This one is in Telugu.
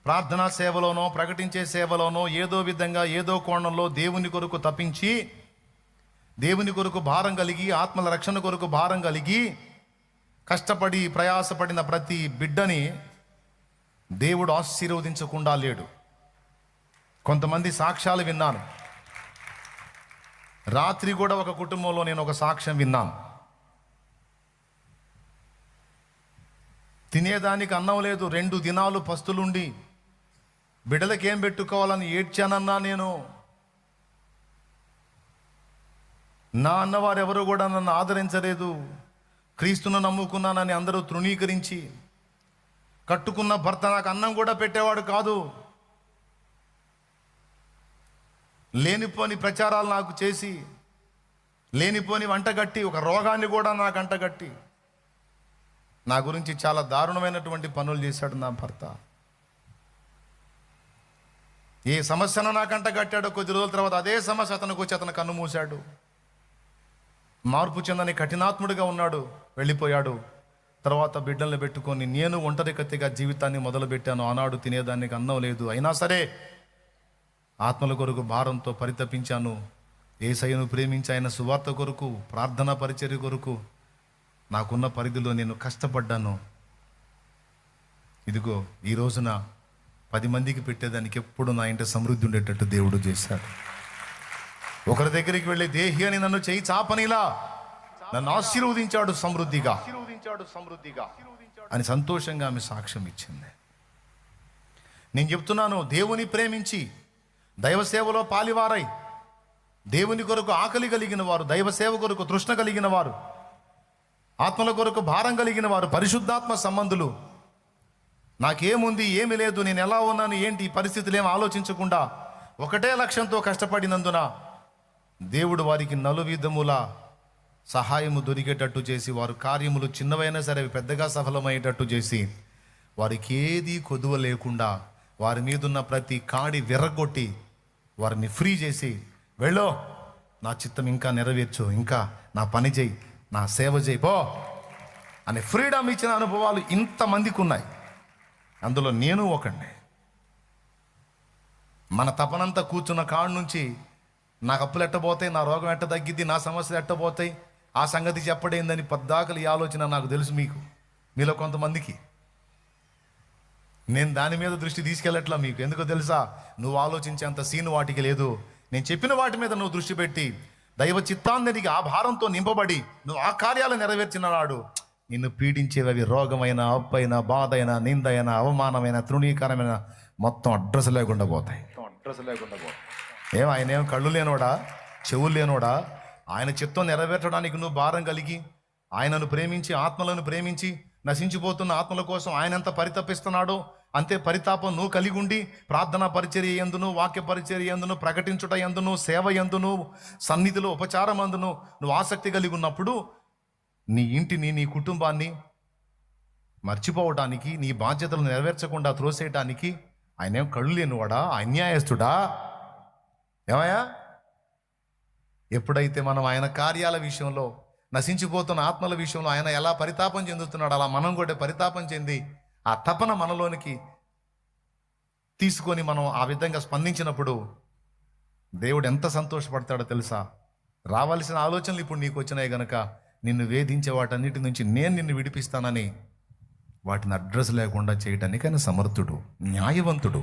ప్రార్థనా సేవలోనో ప్రకటించే సేవలోనో ఏదో విధంగా ఏదో కోణంలో దేవుని కొరకు తప్పించి, దేవుని కొరకు భారం కలిగి, ఆత్మల రక్షణ కొరకు భారం కలిగి కష్టపడి ప్రయాసపడిన ప్రతి బిడ్డని దేవుడు ఆశీర్వదించకుండా లేడు. కొంతమంది సాక్ష్యాలు విన్నాను. రాత్రి కూడా ఒక కుటుంబంలో నేను ఒక సాక్ష్యం విన్నాను. తినేదానికి అన్నం లేదు, 2 దినాలు పస్తులుండి బిడ్డలకేం పెట్టుకోవాలని ఏడ్చానన్నా నేను. నా అన్నవారు ఎవరు కూడా నన్ను ఆదరించలేదు. క్రీస్తును నమ్ముకున్నానని అందరూ తృణీకరించి, కట్టుకున్న భర్త నాకు అన్నం కూడా పెట్టేవాడు కాదు. లేనిపోని ప్రచారాలు నాకు చేసి, లేనిపోని వంటగట్టి, ఒక రోగాన్ని కూడా నాకు అంటగట్టి, నా గురించి చాలా దారుణమైనటువంటి పనులు చేశాడు నా భర్త. ఏ సమస్యను నాకు అంటగట్టాడో కొద్ది రోజుల తర్వాత అదే సమస్య అతనికి వచ్చి అతను కన్ను మూశాడు. మార్పు చెందని కఠినాత్ముడిగా ఉన్నాడు, వెళ్ళిపోయాడు. తర్వాత బిడ్డల్ని పెట్టుకొని నేను ఒంటరికత్తిగా జీవితాన్ని మొదలుపెట్టాను. ఆనాడు తినేదానికి అన్నం లేదు, అయినా సరే ఆత్మల కొరకు భారంతో పరితపించాను. యేసయ్యను ప్రేమించి ఆయన సువార్త కొరకు, ప్రార్థనా పరిచర్య కొరకు నాకున్న పరిధిలో నేను కష్టపడ్డాను. ఇదిగో ఈ రోజున 10 మందికి పెట్టేదానికి ఎప్పుడు నా ఇంట సమృద్ధి ఉండేటట్టు దేవుడు చేశాడు. ఒకరి దగ్గరికి వెళ్ళి దేహి అని నన్ను చేయి చాపనిలా నన్ను ఆశీర్వదించాడు సమృద్ధిగా అని సంతోషంగా ఆమె సాక్ష్యం ఇచ్చింది. నేను చెప్తున్నాను, దేవుని ప్రేమించి దైవ సేవలో పాలివారై, దేవుని కొరకు ఆకలి కలిగిన వారు, దైవ సేవ కొరకు తృష్ణ కలిగిన వారు, ఆత్మల కొరకు భారం కలిగిన వారు, పరిశుద్ధాత్మ సంబంధులు, నాకేముంది ఏమి లేదు, నేను ఎలా ఉన్నాను ఏంటి ఈ పరిస్థితులు ఏమి ఆలోచించకుండా ఒకటే లక్ష్యంతో కష్టపడినందున దేవుడు వారికి నలువిధముల సహాయము దొరికేటట్టు చేసి, వారు కార్యములు చిన్నవైనా సరే అవి పెద్దగా సఫలమయ్యేటట్టు చేసి, వారికి ఏది కొదువ లేకుండా వారి మీదున్న ప్రతి కాడి విర్రగొట్టి వారిని ఫ్రీ చేసి, వెళ్ళో నా చిత్తం ఇంకా నెరవేర్చు, ఇంకా నా పని చేయి, నా సేవ చేయి పో అనే ఫ్రీడమ్ ఇచ్చిన అనుభవాలు ఇంతమందికి ఉన్నాయి. అందులో నేను ఒకండి. మన తపనంతా కూర్చున్న కాడ నుంచి నాకు అప్పులు ఎట్టబోతాయి, నా రోగం ఎట్ట తగ్గిద్ది, నా సమస్యలు ఎట్టబోతాయి, ఆ సంగతి చెప్పడేందని పద్దాకలు ఈ ఆలోచన నాకు తెలుసు. మీలో కొంతమందికి నేను దాని మీద దృష్టి తీసుకెళ్ళట్లా. మీకు ఎందుకో తెలుసా? నువ్వు ఆలోచించేంత సీను వాటికి లేదు. నేను చెప్పిన వాటి మీద నువ్వు దృష్టి పెట్టి దైవ చిత్తాంతనికి ఆ భారంతో నింపబడి నువ్వు ఆ కార్యాలు నెరవేర్చిన నాడు నిన్ను పీడించేవి రోగమైన, అప్పైన, బాధ అయినా, నిందైన, అవమానమైన, తృణీకరమైన మొత్తం అడ్రస్ లేకుండా పోతాయి. ఆయన ఏం కళ్ళు లేనోడా, చెవులు లేనోడా? ఆయన చిత్తం నెరవేర్చడానికి నువ్వు భారం కలిగి, ఆయనను ప్రేమించి, ఆత్మలను ప్రేమించి నశించిపోతున్న ఆత్మల కోసం ఆయన ఎంత పరితపిస్తున్నాడో అంతే పరితాపం నువ్వు కలిగి ఉండి, ప్రార్థనా పరిచర్య యందును, వాక్య పరిచర్య యందును, ప్రకటించుట యందును, సేవ యందును, సన్నిధిలో ఉపచారం అందును నువ్వు ఆసక్తి కలిగి ఉన్నప్పుడు నీ ఇంటిని, నీ కుటుంబాన్ని మర్చిపోవడానికి, నీ బాధ్యతలు నెరవేర్చకుండా త్రోసేయటానికి ఆయన ఏం కళ్ళు లేనివాడా, అన్యాయస్తుడా? ఏమయ్యా? ఎప్పుడైతే మనం ఆయన కార్యాల విషయంలో, నశించిపోతున్న ఆత్మల విషయంలో ఆయన ఎలా పరితాపం చెందుతున్నాడు, అలా మనం కూడా పరితాపం చెంది ఆ తపన మనలోనికి తీసుకొని మనం ఆ విధంగా స్పందించినప్పుడు దేవుడు ఎంత సంతోషపడతాడో తెలుసా? రావాల్సిన ఆలోచనలు ఇప్పుడు నీకు వచ్చినాయి గనక నిన్ను వేధించే వాటన్నిటి నుంచి నేను నిన్ను విడిపిస్తానని వాటిని అడ్రస్ లేకుండా చేయటానికి ఆయన సమర్థుడు, న్యాయవంతుడు.